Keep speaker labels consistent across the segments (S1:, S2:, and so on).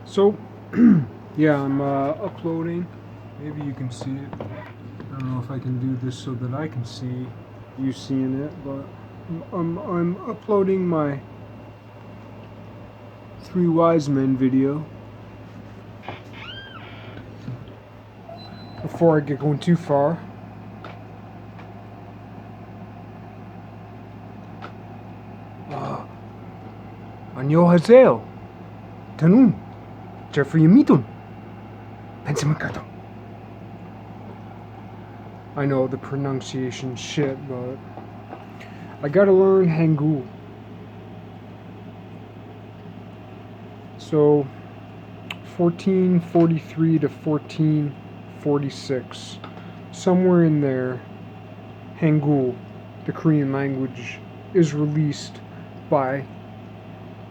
S1: So, yeah, I'm uploading. Maybe you can see it. I don't know if I can do this so that I can see you seeing it, but I'm uploading my Three Wise Men video. Before I get going too far, 안녕하세요. 저는 제프리입니다. 펜스만가도. I know the pronunciation shit, but I gotta learn Hangul. So, 1443 to 1446, somewhere in there, Hangul, the Korean language, is released by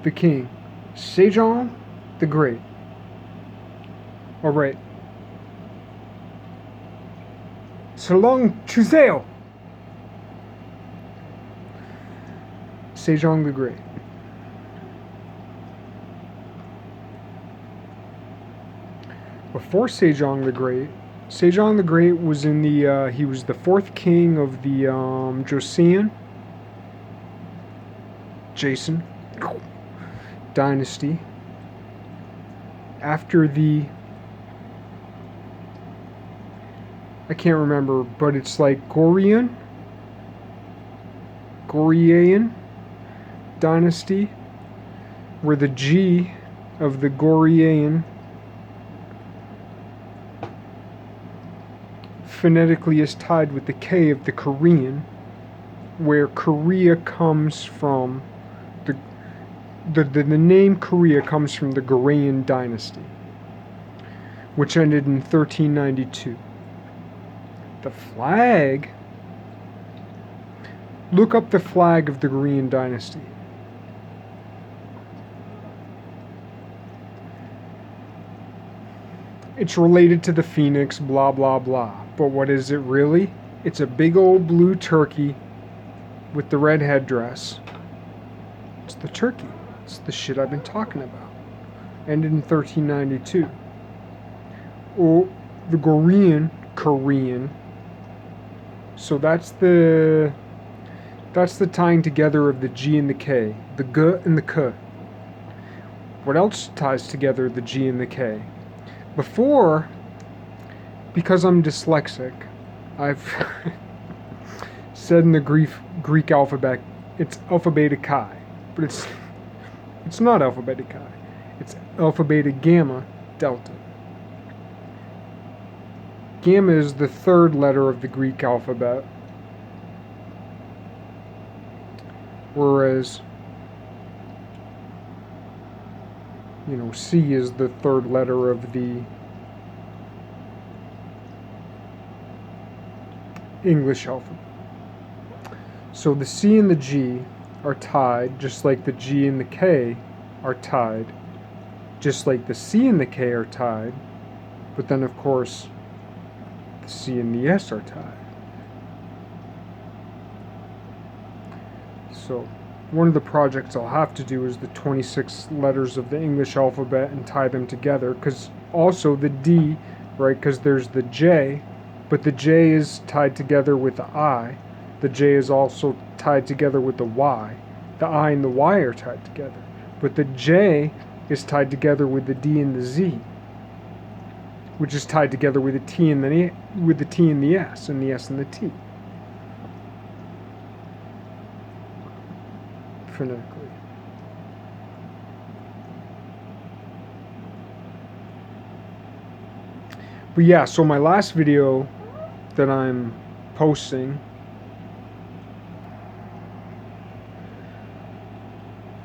S1: the king, Sejong the Great. Alright. Salong Chuseo! Sejong the Great. Before Sejong the Great was in the, he was the fourth king of the Joseon Jason dynasty. After the, I can't remember, but it's like Goryeo dynasty, where the G of the Goryeo phonetically is tied with the K of the Korean, where Korea comes from, the name Korea comes from the Goryeo dynasty, which ended in 1392. The flag, look up the flag of the Goryeo dynasty. It's related to the phoenix, blah blah blah. But what is it really? It's a big old blue turkey with the red headdress. It's the turkey. It's the shit I've been talking about. Ended in 1392. Oh, the Korean. So that's the tying together of the G and the K, the G and the K. What else ties together the G and the K? Before, because I'm dyslexic, I've said in the Greek alphabet, it's Alpha Beta Chi, but it's not Alpha Beta Chi. It's Alpha Beta Gamma Delta. Gamma is the third letter of the Greek alphabet, whereas, C is the third letter of the English alphabet. So the C and the G are tied, just like the G and the K are tied, just like the C and the K are tied, but then of course the C and the S are tied. So one of the projects I'll have to do is the 26 letters of the English alphabet and tie them together, because also the D, right, because there's the J, but the J is tied together with the I. The J is also tied together with the Y. The I and the Y are tied together. But the J is tied together with the D and the Z, which is tied together with the T and the S, and the S and the T. Phonetically. But yeah, so my last video that I'm posting,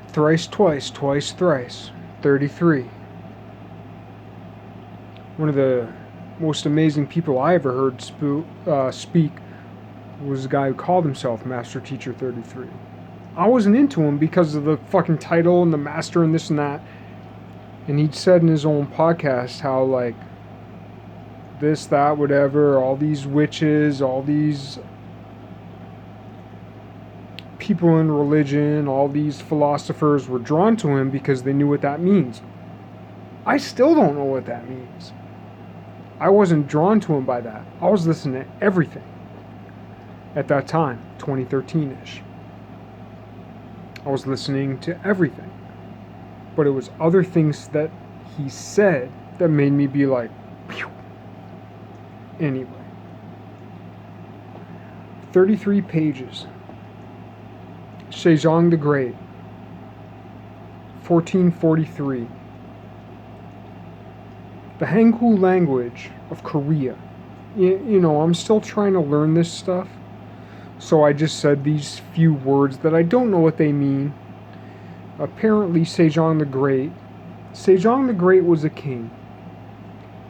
S1: thrice, twice, twice, thrice, 33. One of the most amazing people I ever heard speak was a guy who called himself Master Teacher 33. I wasn't into him because of the fucking title and the master and this and that. And he'd said in his own podcast how, like, this, that, whatever, all these witches, all these people in religion, all these philosophers were drawn to him because they knew what that means. I still don't know what that means. I wasn't drawn to him by that. I was listening to everything at that time, 2013-ish. I was listening to everything. But it was other things that he said that made me be like, phew. Anyway. 33 pages. Sejong the Great, 1443. The Hangul language of Korea. You know, I'm still trying to learn this stuff. So I just said these few words that I don't know what they mean. Apparently, Sejong the Great was a king.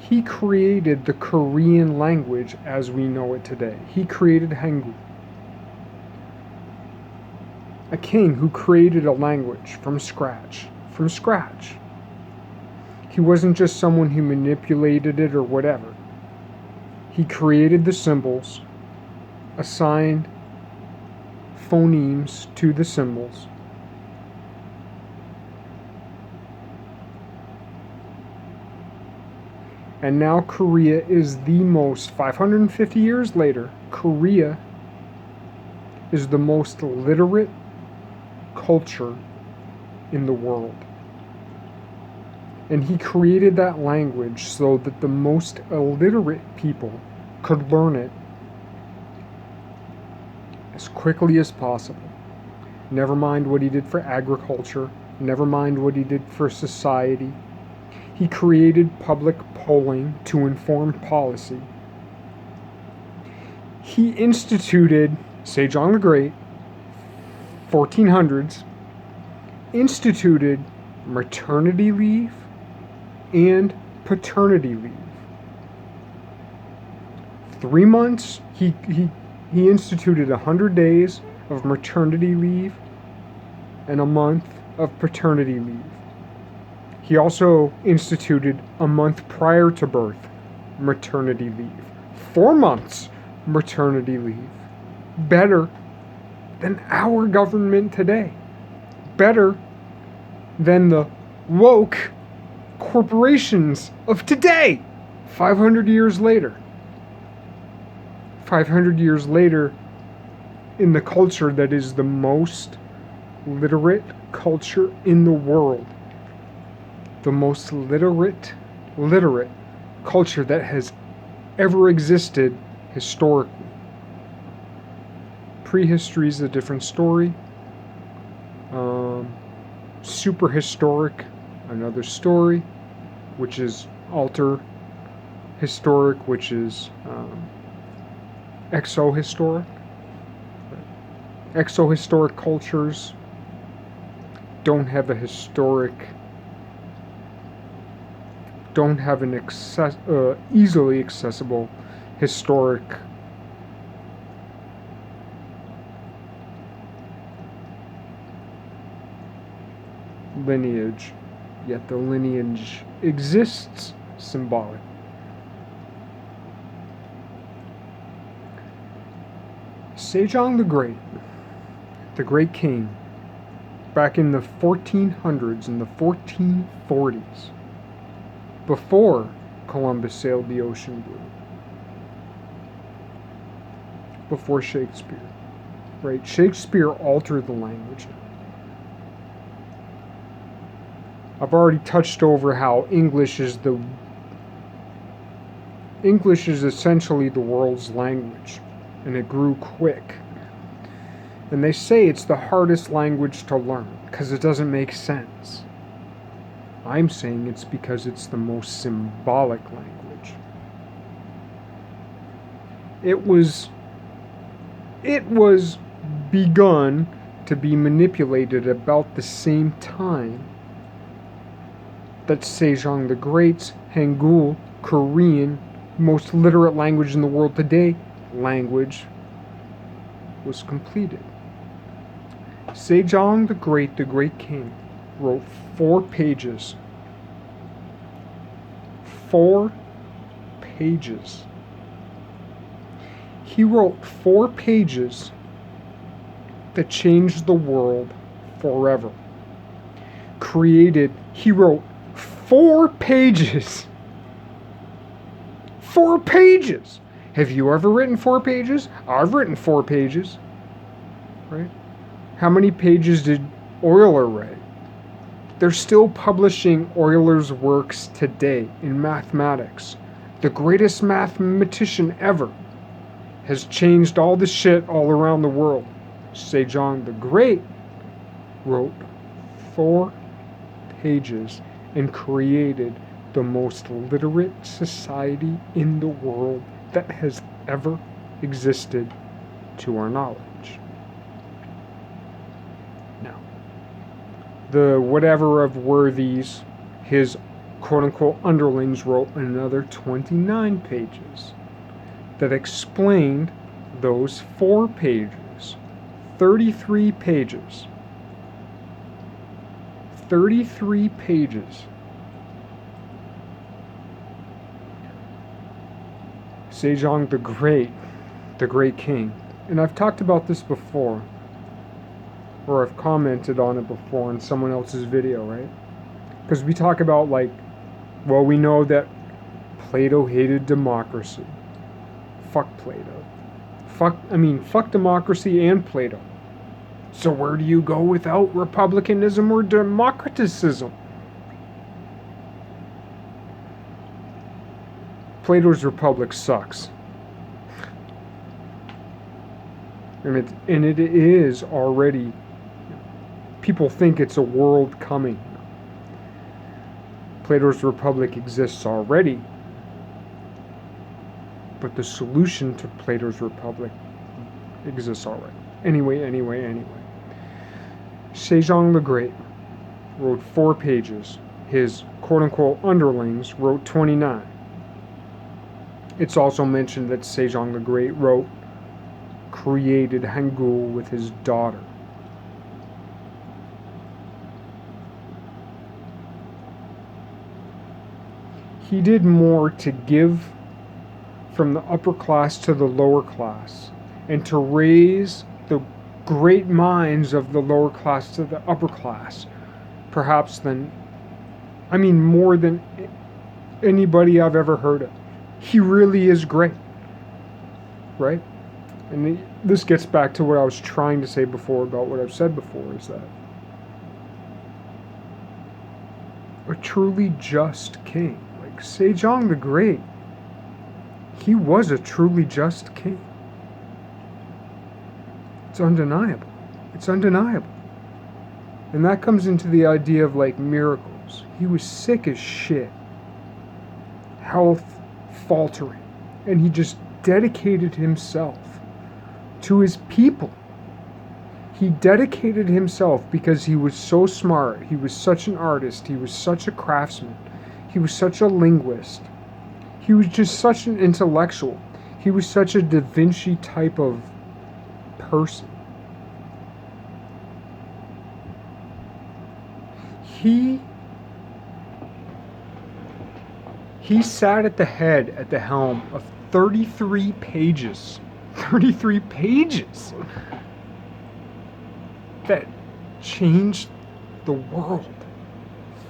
S1: He created the Korean language as we know it today. He created Hangul. A king who created a language from scratch. From scratch. He wasn't just someone who manipulated it or whatever. He created the symbols, assigned phonemes to the symbols, and now Korea is the most, 550 years later, Korea is the most literate culture in the world. And he created that language so that the most illiterate people could learn it as quickly as possible. Never mind what he did for agriculture, never mind what he did for society. He created public polling to inform policy. He instituted, Sejong the Great, 1400s, instituted maternity leave and paternity leave. 3 months, he instituted 100 days of maternity leave and a month of paternity leave. He also instituted a month prior to birth maternity leave. 4 months maternity leave. Better than our government today. Better than the woke corporations of today. 500 years later. 500 years later, in the culture that is the most literate culture in the world. The most literate culture that has ever existed historically. Prehistory is a different story. Super historic, another story, which is alter historic, which is exohistoric. Exohistoric cultures don't have an easily accessible historic lineage, yet the lineage exists symbolically. Sejong the Great King, back in the 1400s and the 1440s, before Columbus sailed the ocean blue, before Shakespeare, right? Shakespeare altered the language. I've already touched over how English is essentially the world's language, and it grew quick. And they say it's the hardest language to learn because it doesn't make sense. I'm saying it's because it's the most symbolic language. It was begun to be manipulated about the same time that Sejong the Great's Hangul, Korean, most literate language in the world today, language was completed. Sejong the Great King, wrote 4 pages. 4 pages. He wrote 4 pages that changed the world forever. He wrote 4 pages. 4 pages. Have you ever written 4 pages? I've written 4 pages. Right? How many pages did Euler write? They're still publishing Euler's works today in mathematics. The greatest mathematician ever has changed all the shit all around the world. Sejong the Great wrote 4 pages and created the most literate society in the world that has ever existed to our knowledge. Now, the whatever of worthies, his quote-unquote underlings, wrote another 29 pages that explained those 4 pages. 33 pages. 33 pages. Sejong the Great King. And I've talked about this before, or I've commented on it before in someone else's video, right? Because we talk about, like, well, we know that Plato hated democracy. Fuck Plato. Fuck democracy and Plato. So where do you go without republicanism or democraticism? Plato's Republic sucks. And it is already, people think it's a world coming. Plato's Republic exists already, but the solution to Plato's Republic exists already. Anyway. Sejong the Great wrote 4 pages. His quote-unquote underlings wrote 29. It's also mentioned that Sejong the Great created Hangul with his daughter. He did more to give from the upper class to the lower class, and to raise the great minds of the lower class to the upper class, perhaps more than anybody I've ever heard of. He really is great, right? And this gets back to what I was trying to say before about what I've said before, is that a truly just king, like Sejong the Great, he was a truly just king. It's undeniable. It's undeniable. And that comes into the idea of, like, miracles. He was sick as shit. Health faltering. And he just dedicated himself to his people. He dedicated himself because he was so smart. He was such an artist. He was such a craftsman. He was such a linguist. He was just such an intellectual. He was such a Da Vinci type of person. He sat at the helm of 33 pages. 33 pages that changed the world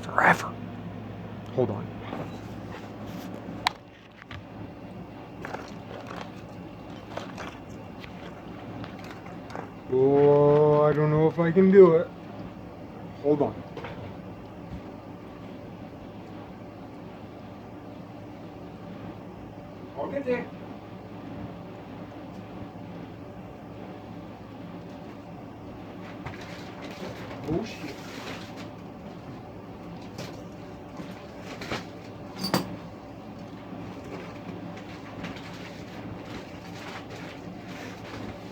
S1: forever. Hold on. Oh, I don't know if I can do it. Hold on. I'll get there. Oh shit.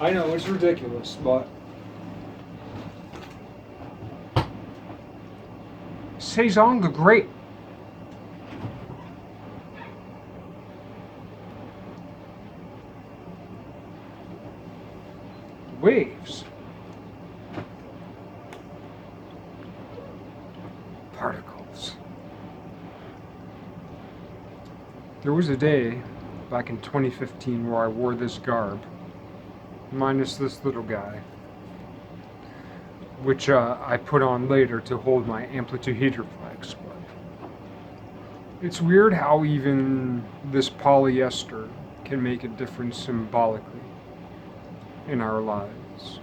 S1: I know, it's ridiculous, but Sejong the Great waves, particles. There was a day back in 2015 where I wore this garb, minus this little guy, which I put on later to hold my amplitude heater flags. It's weird how even this polyester can make a difference symbolically in our lives.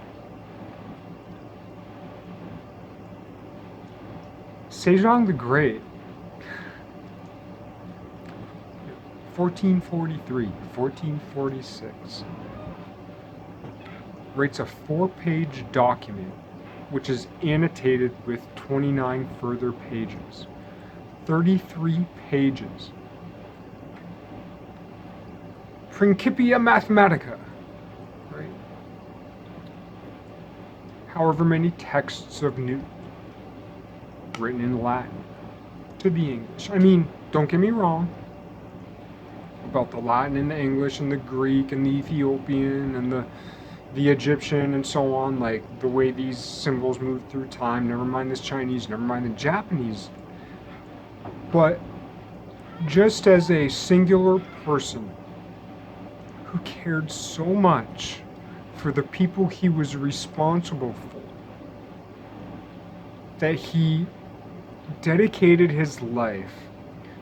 S1: Sejong the Great, 1443, 1446, writes a 4-page document which is annotated with 29 further pages. 33 pages. Principia Mathematica, right? However many texts of Newton written in Latin to the English. I mean, don't get me wrong about the Latin and the English and the Greek and the Ethiopian and the Egyptian and so on, like the way these symbols move through time, never mind this Chinese, never mind the Japanese. But just as a singular person who cared so much for the people he was responsible for, that he dedicated his life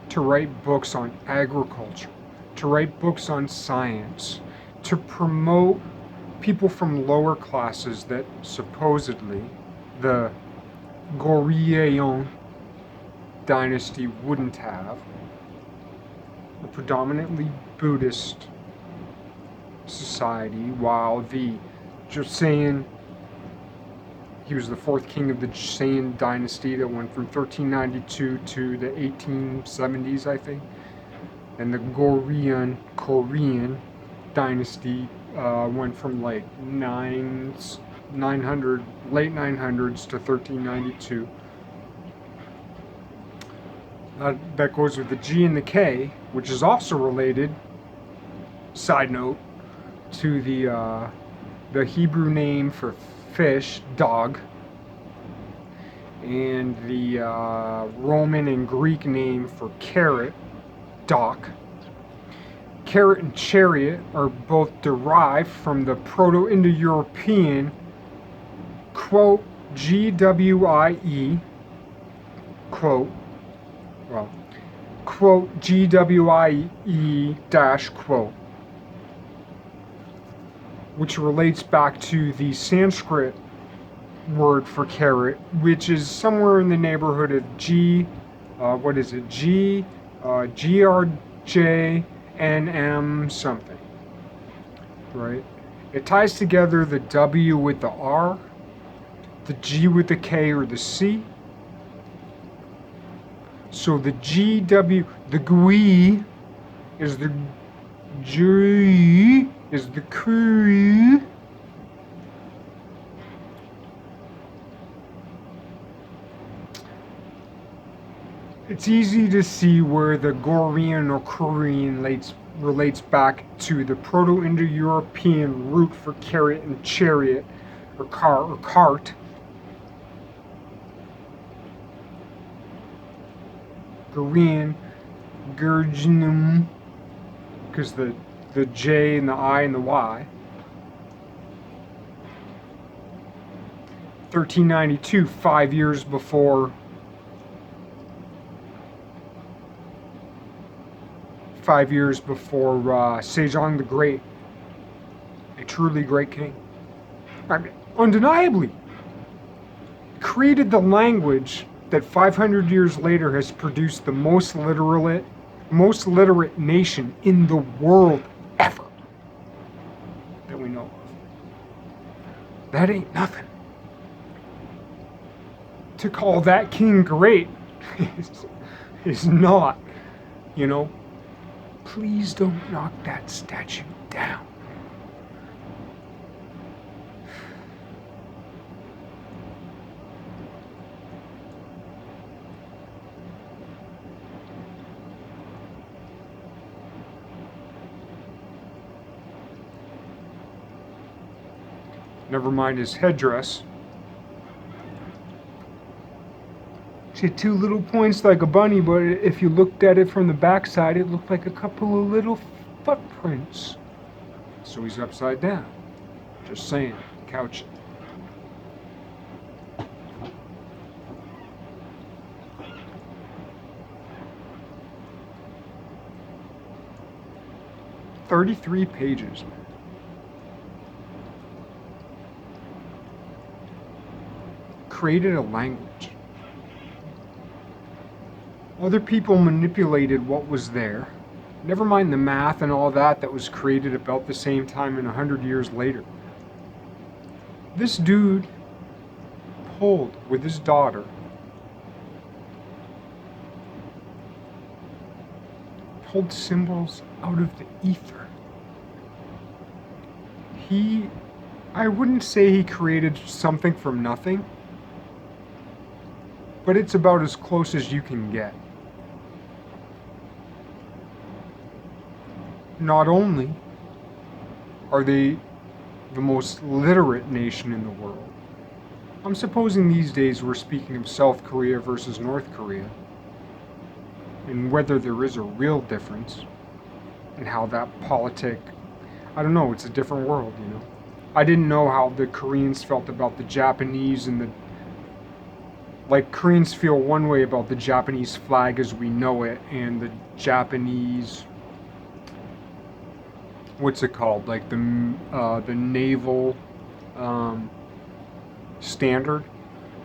S1: to write books on agriculture, to write books on science, to promote people from lower classes that supposedly the Goryeo dynasty wouldn't have, a predominantly Buddhist society, while the Joseon, he was the 4th king of the Joseon dynasty that went from 1392 to the 1870s, I think. And the Korean dynasty went from like late 900s to 1392. That goes with the G and the K, which is also related, side note, to the Hebrew name for fish, dog, and the Roman and Greek name for carrot, dock. Carrot and chariot are both derived from the Proto-Indo-European, quote, GWIE, quote, well, quote, GWIE dash quote, which relates back to the Sanskrit word for carrot, which is somewhere in the neighborhood of GRJNM something, right? It ties together the W with the R, the G with the K or the C. So the GW, the GUI is the G is the Kui. It's easy to see where the Goryeo or Korean relates back to the Proto-Indo-European root for carrot and chariot, or car or cart. Korean, Gurjinum, because the J and the I and the Y. 1392, 5 years before Sejong the Great, a truly great king. I mean, undeniably, created the language that 500 years later has produced the most literate nation in the world ever that we know of. That ain't nothing. To call that king great is not, you know. Please don't knock that statue down. Never mind his headdress. She had 2 little points like a bunny, but if you looked at it from the backside, it looked like a couple of little footprints. So he's upside down. Just saying. Couch it. 33 pages, man. Created a language. Other people manipulated what was there. Never mind the math and all that was created about the same time and 100 years later. This dude pulled with his daughter, pulled symbols out of the ether. I wouldn't say he created something from nothing, but it's about as close as you can get. Not only are they the most literate nation in the world, I'm supposing these days we're speaking of South Korea versus North Korea, and whether there is a real difference, and how that I don't know, it's a different world, you know. I didn't know how the Koreans felt about the Japanese like Koreans feel one way about the Japanese flag as we know it, and the Japanese, what's it called, like the naval standard,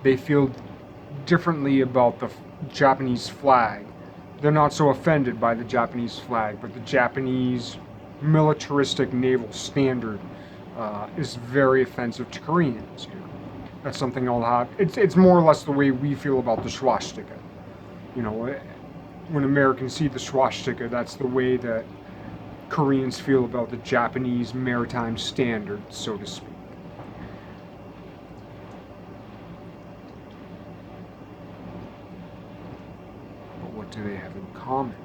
S1: they feel differently about the Japanese flag. They're not so offended by the Japanese flag, but the Japanese militaristic naval standard is very offensive to Koreans. You know? That's something I'll have. It's more or less the way we feel about the swastika. You know, when Americans see the swastika, that's the way that Koreans feel about the Japanese maritime standard, so to speak. But what do they have in common?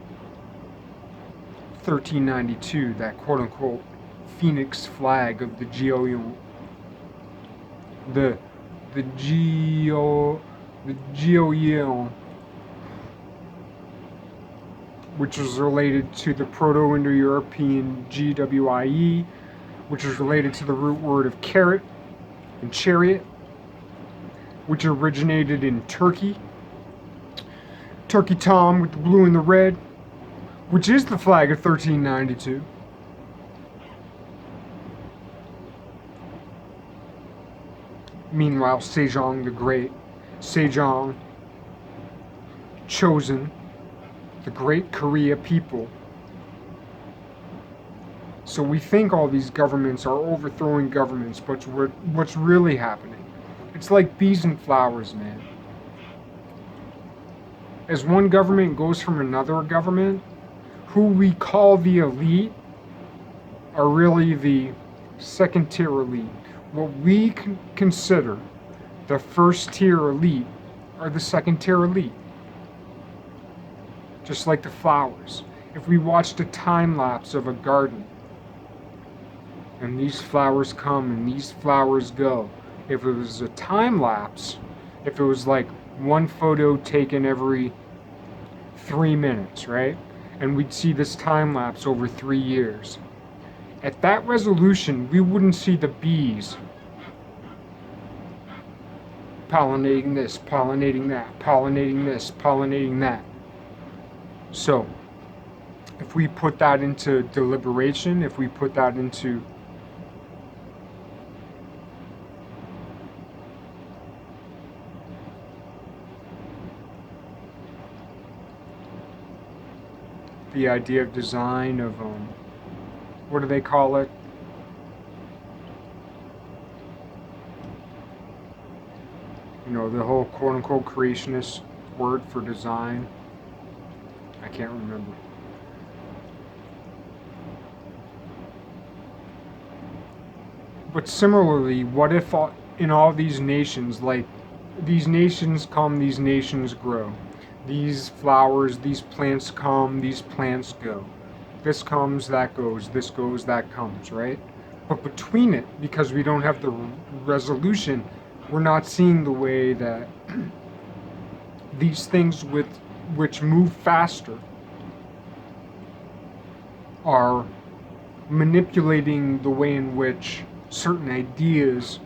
S1: 1392, that quote-unquote phoenix flag of the Geo, which is related to the Proto-Indo-European GWIE, which is related to the root word of carrot and chariot, which originated in Turkey. Turkey Tom with the blue and the red, which is the flag of 1392. Meanwhile, Sejong the Great, Sejong, chosen, the Great Korea people. So we think all these governments are overthrowing governments, but what's really happening? It's like bees and flowers, man. As one government goes from another government, who we call the elite are really the second tier elite. What we consider the first tier elite are the second tier elite. Just like the flowers. If we watched a time lapse of a garden, and these flowers come and these flowers go, if it was a time lapse, if it was like one photo taken every 3 minutes, right? And we'd see this time lapse over 3 years. At that resolution, we wouldn't see the bees pollinating this, pollinating that, pollinating this, pollinating that. So, if we put that into deliberation, if we put that into the idea of design of, what do they call it? You know, the whole quote-unquote creationist word for design. I can't remember. But similarly, what if in all these nations, like, these nations come, these nations grow. These flowers, these plants come, these plants go. This comes, that goes, this goes, that comes, right? But between it, because we don't have the resolution, we're not seeing the way that these things which move faster are manipulating the way in which certain ideas,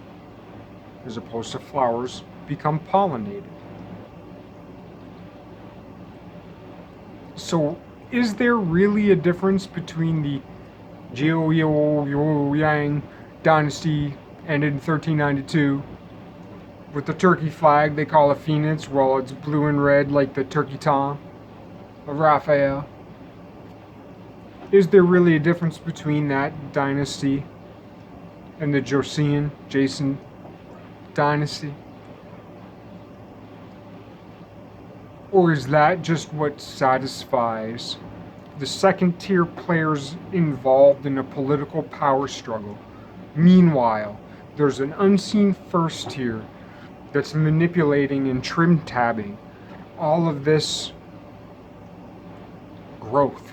S1: as opposed to flowers, become pollinated. So, is there really a difference between the Yang dynasty ended in 1392 with the turkey flag they call a phoenix, while it's blue and red like the turkey tom of Raphael. Is there really a difference between that dynasty and the Jason dynasty? Or is that just what satisfies the second tier players involved in a political power struggle? Meanwhile, there's an unseen first tier that's manipulating and trim tabbing all of this growth,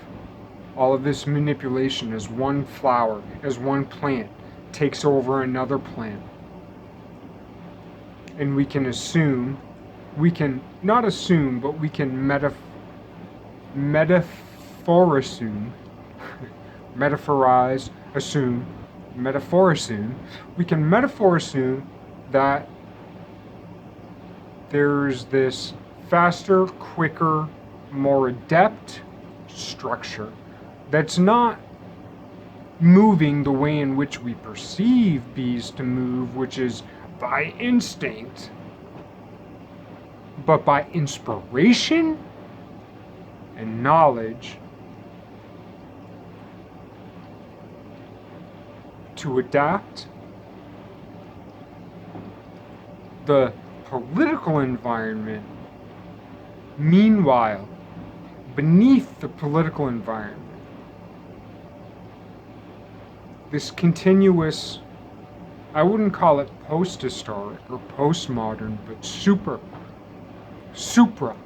S1: all of this manipulation as one flower, as one plant takes over another plant. And we can assume, we can not assume, but we can metaphorassume, metaphorize, assume, metaphorassume, we can metaphorassume that there's this faster, quicker, more adept structure that's not moving the way in which we perceive bees to move, which is by instinct, but by inspiration and knowledge to adapt the political environment. Meanwhile, beneath the political environment, this continuous, I wouldn't call it post-historic or postmodern, but supra-historic,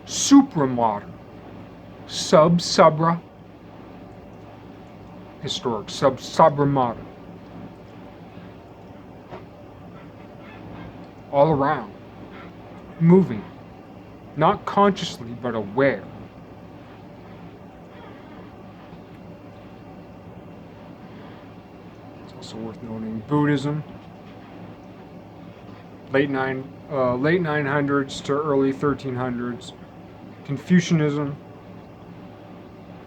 S1: supra-modern, subra historic, subra-modern, all around, moving, not consciously but aware. It's also worth noting Buddhism, late 900s to early 1300s, Confucianism,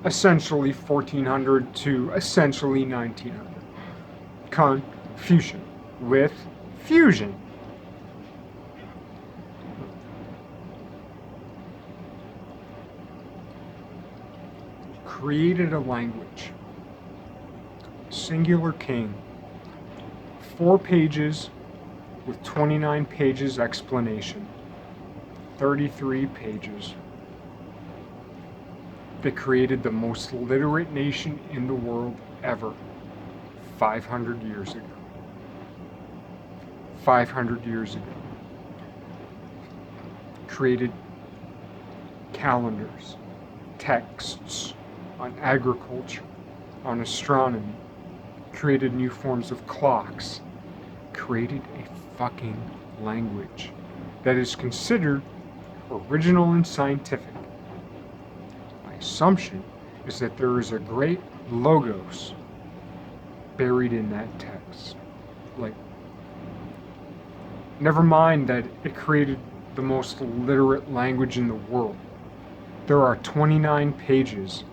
S1: essentially 1400 to essentially 1900. Confucian with fusion. Created a language. Singular king. 4 pages with 29 pages explanation. 33 pages. They created the most literate nation in the world ever 500 years ago. 500 years ago. Created calendars, texts on agriculture, on astronomy, created new forms of clocks, created a fucking language that is considered original and scientific. My assumption is that there is a great logos buried in that text. Like, never mind that it created the most literate language in the world. There are 29 pages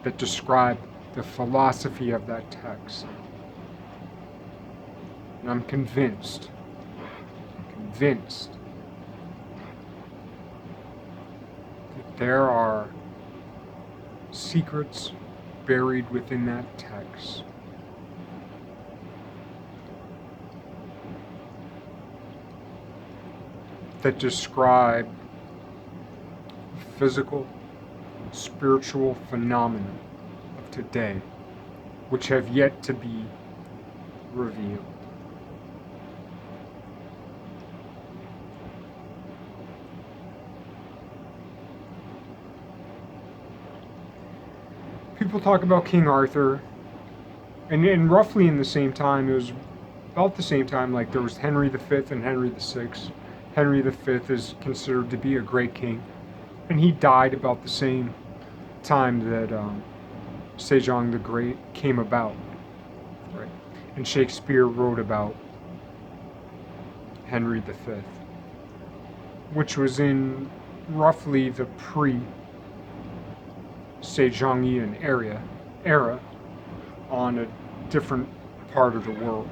S1: that describe the philosophy of that text. And I'm convinced that there are secrets buried within that text. That describe physical, spiritual phenomena of today, which have yet to be revealed. People talk about King Arthur, and roughly in the same time, it was about the same time, like there was Henry V and Henry VI. Henry V is considered to be a great king, and he died about the same time that Sejong the Great came about, right? And Shakespeare wrote about Henry V, which was in roughly the Sejongian era on a different part of the world.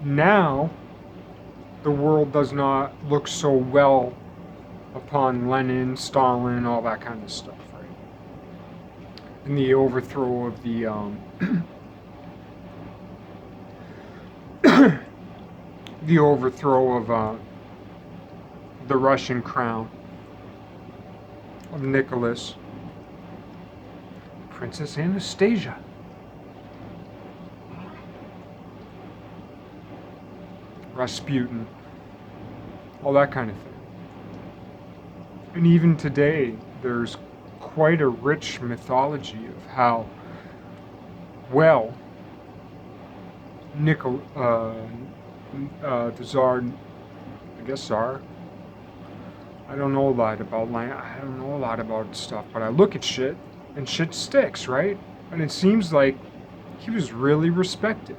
S1: Now, the world does not look so well upon Lenin, Stalin, all that kind of stuff, right? And the overthrow of the the overthrow of the Russian crown of Nicholas, Princess Anastasia. Rasputin, all that kind of thing. And even today, there's quite a rich mythology of how well the Tsar, I guess Tsar. I don't know a lot about stuff, but I look at shit and shit sticks, right? And it seems like he was really respected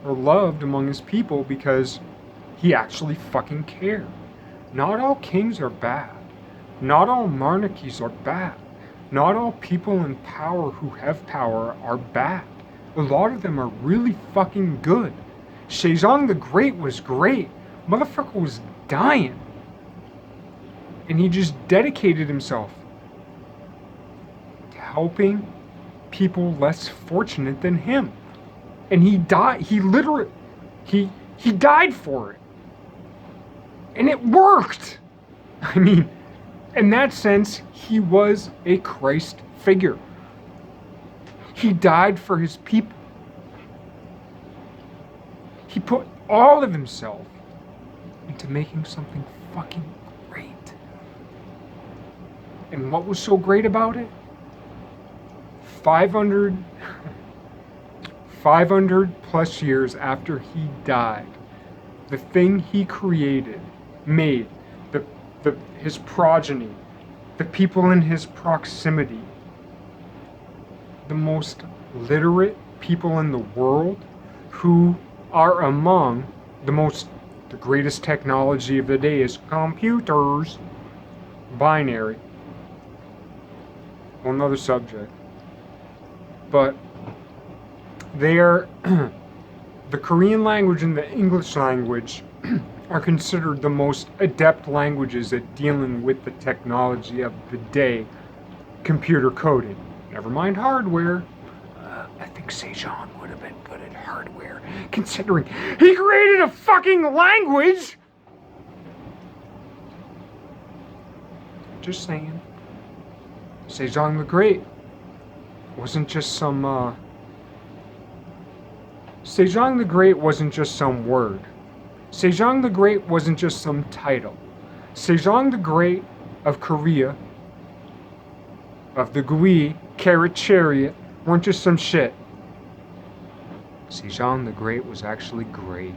S1: or loved among his people because he actually fucking cared. Not all kings are bad. Not all monarchies are bad. Not all people in power who have power are bad. A lot of them are really fucking good. Sejong the Great was great. Motherfucker was dying. And he just dedicated himself to helping people less fortunate than him. And he died. He literally, he died for it. And it worked. I mean, in that sense, he was a Christ figure. He died for his people. He put all of himself into making something fucking great. And what was so great about it? 500 plus years after he died, the thing he created, made, his progeny, the people in his proximity, the most literate people in the world, who are among the greatest technology of the day is computers, binary, another subject, but they are the Korean language and the English language are considered the most adept languages at dealing with the technology of the day, computer coding. Never mind hardware. I think Sejong would have been good at hardware, considering he created a fucking language! Just saying. Sejong the Great wasn't just some, Sejong the Great wasn't just some word. Sejong the Great wasn't just some title. Sejong the Great of Korea, of the Gui Carrot Chariot, weren't just some shit. Sejong the Great was actually great.